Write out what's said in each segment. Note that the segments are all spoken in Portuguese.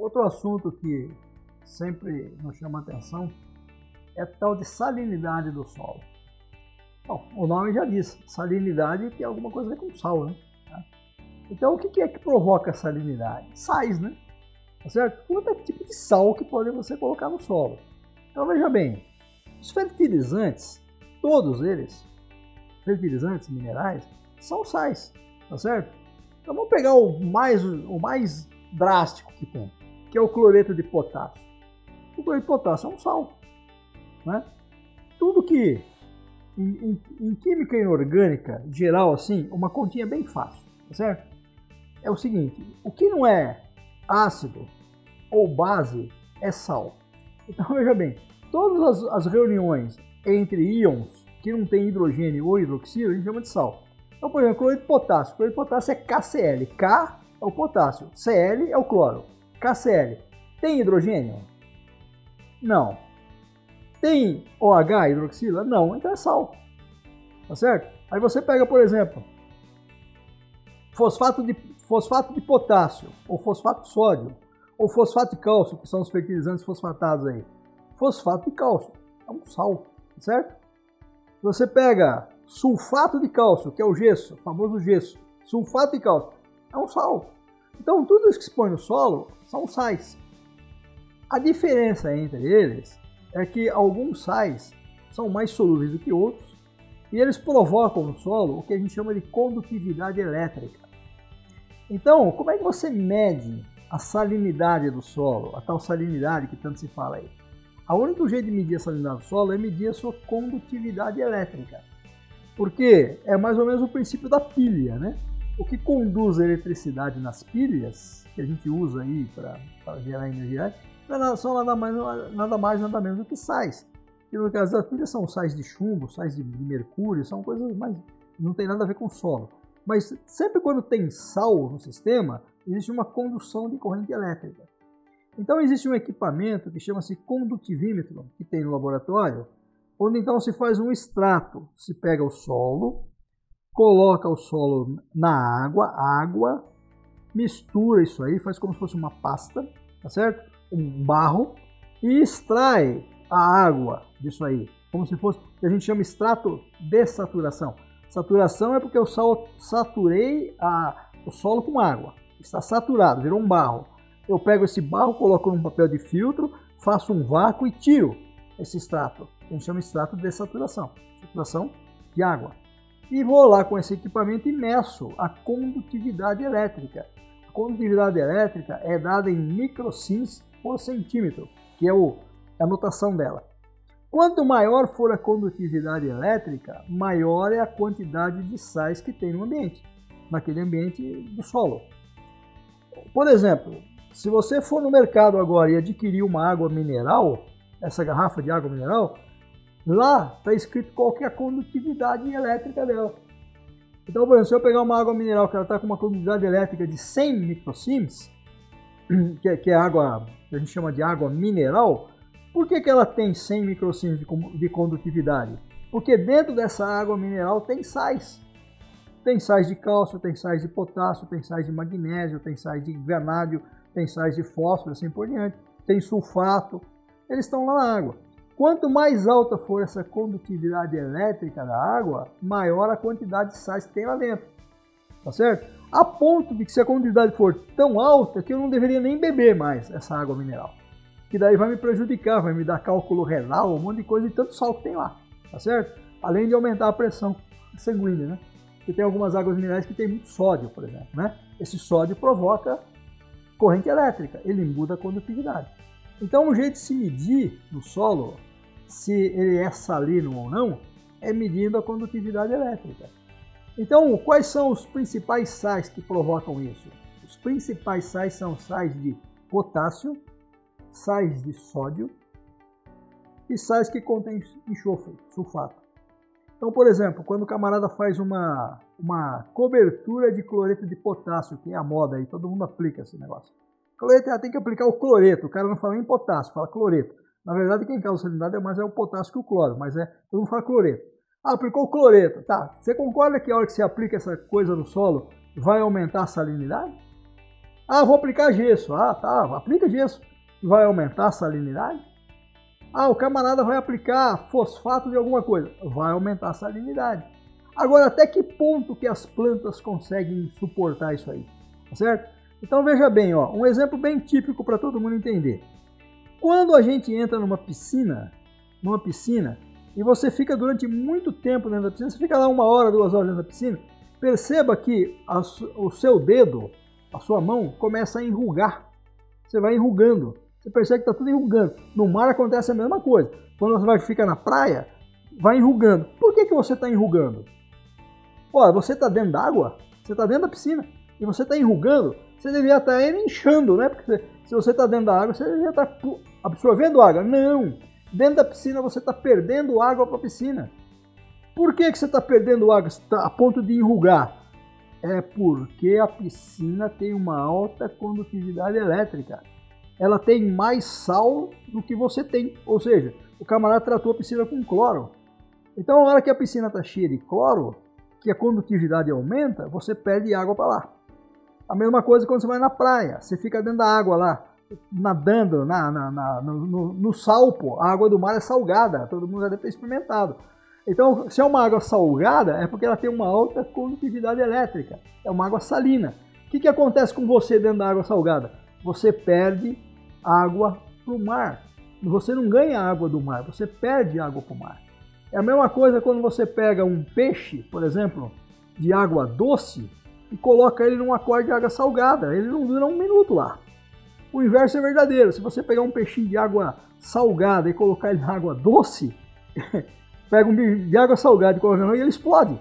Outro assunto que sempre nos chama a atenção é a tal de salinidade do solo. Bom, o nome já diz, salinidade tem alguma coisa a ver com sal, né? Então, o que é que provoca a salinidade? Sais, né? Tá certo? Quanto é tipo de sal que pode você colocar no solo? Então, veja bem, os fertilizantes, todos eles, fertilizantes minerais, são sais, tá certo? Então, vamos pegar o mais drástico que tem, que é o cloreto de potássio. O cloreto de potássio é um sal, né? Tudo que, em química inorgânica geral, assim, uma continha bem fácil, tá certo? É o seguinte, o que não é ácido ou base é sal. Então, veja bem, todas as reuniões entre íons que não tem hidrogênio ou hidroxilo, a gente chama de sal. Então, por exemplo, cloreto de potássio. Cloreto de potássio é KCl. K é o potássio, Cl é o cloro. KCl. Tem hidrogênio? Não. Tem OH, hidroxila? Não. Então é sal. Tá certo? Aí você pega, por exemplo, fosfato de potássio, ou fosfato de sódio, ou fosfato de cálcio, que são os fertilizantes fosfatados aí. Fosfato de cálcio é um sal, certo? Você pega sulfato de cálcio, que é o gesso, o famoso gesso. Sulfato de cálcio é um sal. Então, tudo isso que se põe no solo são sais. A diferença entre eles é que alguns sais são mais solúveis do que outros e eles provocam no solo o que a gente chama de condutividade elétrica. Então, como é que você mede a salinidade do solo, a tal salinidade que tanto se fala aí? O único jeito de medir a salinidade do solo é medir a sua condutividade elétrica. Porque é mais ou menos o princípio da pilha, né? O que conduz a eletricidade nas pilhas, que a gente usa aí para gerar energia, são nada mais, nada menos do que sais. E no caso das pilhas são sais de chumbo, sais de mercúrio, são coisas mais... não tem nada a ver com o solo. Mas sempre quando tem sal no sistema, existe uma condução de corrente elétrica. Então existe um equipamento que chama-se condutivímetro, que tem no laboratório, onde então se faz um extrato. Se pega o solo, coloca o solo na água, mistura isso aí, faz como se fosse uma pasta, tá certo? Um barro, e extrai a água disso aí, como se fosse, que a gente chama extrato de saturação. Saturação é porque eu saturei o solo com água, está saturado, virou um barro. Eu pego esse barro, coloco num papel de filtro, faço um vácuo e tiro esse extrato. A gente chama extrato de saturação, saturação de água. E vou lá com esse equipamento e meço a condutividade elétrica. A condutividade elétrica é dada em microsims por centímetro, que é a notação dela. Quanto maior for a condutividade elétrica, maior é a quantidade de sais que tem no ambiente, naquele ambiente do solo. Por exemplo, se você for no mercado agora e adquirir uma água mineral, essa garrafa de água mineral, lá está escrito qual que é a condutividade elétrica dela. Então, por exemplo, se eu pegar uma água mineral que ela está com uma condutividade elétrica de 100 microsims, que é água, que a gente chama de água mineral, por que ela tem 100 microsims de condutividade? Porque dentro dessa água mineral tem sais. Tem sais de cálcio, tem sais de potássio, tem sais de magnésio, tem sais de vanádio, tem sais de fósforo, assim por diante. Tem sulfato, eles estão lá na água. Quanto mais alta for essa condutividade elétrica da água, maior a quantidade de sais que tem lá dentro. Tá certo? A ponto de que se a condutividade for tão alta que eu não deveria nem beber mais essa água mineral. Que daí vai me prejudicar, vai me dar cálculo renal, um monte de coisa de tanto sal que tem lá. Tá certo? Além de aumentar a pressão sanguínea, né? Porque tem algumas águas minerais que tem muito sódio, por exemplo, né? Esse sódio provoca corrente elétrica, ele muda a condutividade. Então, o jeito de se medir no solo, se ele é salino ou não, é medindo a condutividade elétrica. Então, quais são os principais sais que provocam isso? Os principais sais são sais de potássio, sais de sódio e sais que contêm enxofre, sulfato. Então, por exemplo, quando o camarada faz uma cobertura de cloreto de potássio, que é a moda aí, todo mundo aplica esse negócio. Cloreto, tem que aplicar o cloreto, o cara não fala nem potássio, fala cloreto. Na verdade, quem causa salinidade é mais o potássio que o cloro, mas todo mundo fala cloreto. Ah, aplicou o cloreto, tá. Você concorda que a hora que você aplica essa coisa no solo vai aumentar a salinidade? Ah, vou aplicar gesso. Ah, tá, aplica gesso. Vai aumentar a salinidade? Ah, o camarada vai aplicar fosfato de alguma coisa. Vai aumentar a salinidade. Agora, até que ponto que as plantas conseguem suportar isso aí? Tá certo? Então veja bem, ó, um exemplo bem típico para todo mundo entender. Quando a gente entra numa piscina, e você fica durante muito tempo dentro da piscina, você fica lá 1 hora, 2 horas dentro da piscina, perceba que o seu dedo, a sua mão, começa a enrugar. Você vai enrugando. Você percebe que está tudo enrugando. No mar acontece a mesma coisa. Quando você vai ficar na praia, vai enrugando. Por que você está enrugando? Olha, você está dentro d'água, você está dentro da piscina, e você está enrugando, você deveria estar inchando, né? Porque se você está dentro da água, você deveria estar absorvendo água. Não! Dentro da piscina você está perdendo água para a piscina. Por que você está perdendo água a ponto de enrugar? É porque a piscina tem uma alta condutividade elétrica. Ela tem mais sal do que você tem. Ou seja, o camarada tratou a piscina com cloro. Então, na hora que a piscina está cheia de cloro, que a condutividade aumenta, você perde água para lá. A mesma coisa quando você vai na praia. Você fica dentro da água lá, nadando no salpo. A água do mar é salgada. Todo mundo já deve ter experimentado. Então, se é uma água salgada, é porque ela tem uma alta condutividade elétrica. É uma água salina. O que acontece com você dentro da água salgada? Você perde água para o mar. Você não ganha água do mar, você perde água para o mar. É a mesma coisa quando você pega um peixe, por exemplo, de água doce e coloca ele num aquário de água salgada. Ele não dura 1 minuto lá. O inverso é verdadeiro. Se você pegar um peixinho de água salgada e colocar ele na água doce, pega um bicho de água salgada e coloca ele explode.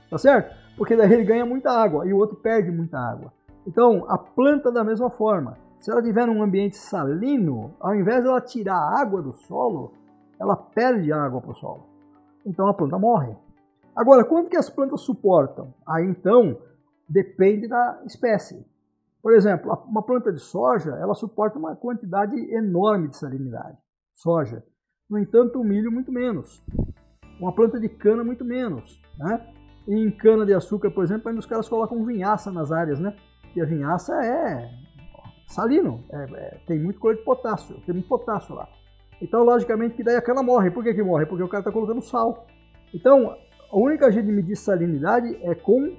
Tá certo? Porque daí ele ganha muita água e o outro perde muita água. Então, a planta da mesma forma. Se ela estiver num ambiente salino, ao invés de ela tirar a água do solo, ela perde água para o solo. Então a planta morre. Agora, quanto que as plantas suportam? Aí então, depende da espécie. Por exemplo, uma planta de soja, ela suporta uma quantidade enorme de salinidade. Soja. No entanto, o milho muito menos. Uma planta de cana muito menos. Né? E em cana de açúcar, por exemplo, ainda os caras colocam vinhaça nas áreas, né? E a vinhaça é salino, tem muito cloreto de potássio, tem muito potássio lá. Então, logicamente, que daí a cana morre. Por que morre? Porque o cara está colocando sal. Então, a única jeito de medir salinidade é com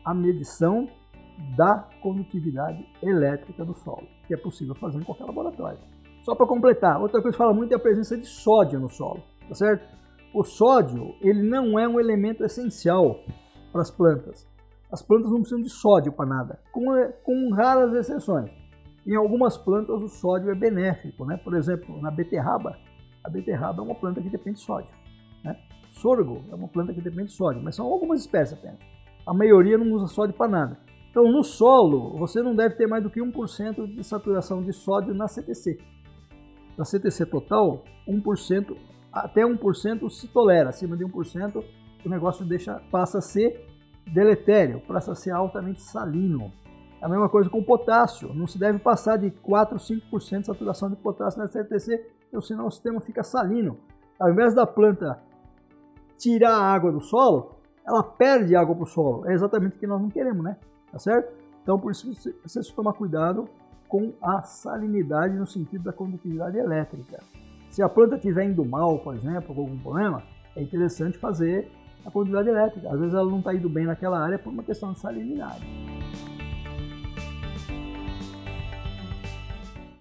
a medição da condutividade elétrica do solo, que é possível fazer em qualquer laboratório. Só para completar, outra coisa que fala muito é a presença de sódio no solo, tá certo? O sódio, ele não é um elemento essencial para as plantas. As plantas não precisam de sódio para nada, com raras exceções. Em algumas plantas o sódio é benéfico, né? Por exemplo, na beterraba. A beterraba é uma planta que depende de sódio. Né? Sorgo é uma planta que depende de sódio, mas são algumas espécies apenas. A maioria não usa sódio para nada. Então, no solo, você não deve ter mais do que 1% de saturação de sódio na CTC. Na CTC total, 1%, até 1% se tolera. Acima de 1%, o negócio passa a ser deletério, passa a ser altamente salino. A mesma coisa com o potássio. Não se deve passar de 4 ou 5% de saturação de potássio na CTC, porque senão o sistema fica salino. Ao invés da planta tirar a água do solo, ela perde água para o solo. É exatamente o que nós não queremos, né? Tá certo? Então, por isso, você precisa tomar cuidado com a salinidade no sentido da condutividade elétrica. Se a planta estiver indo mal, por exemplo, com algum problema, é interessante fazer a condutividade elétrica. Às vezes ela não está indo bem naquela área por uma questão de salinidade.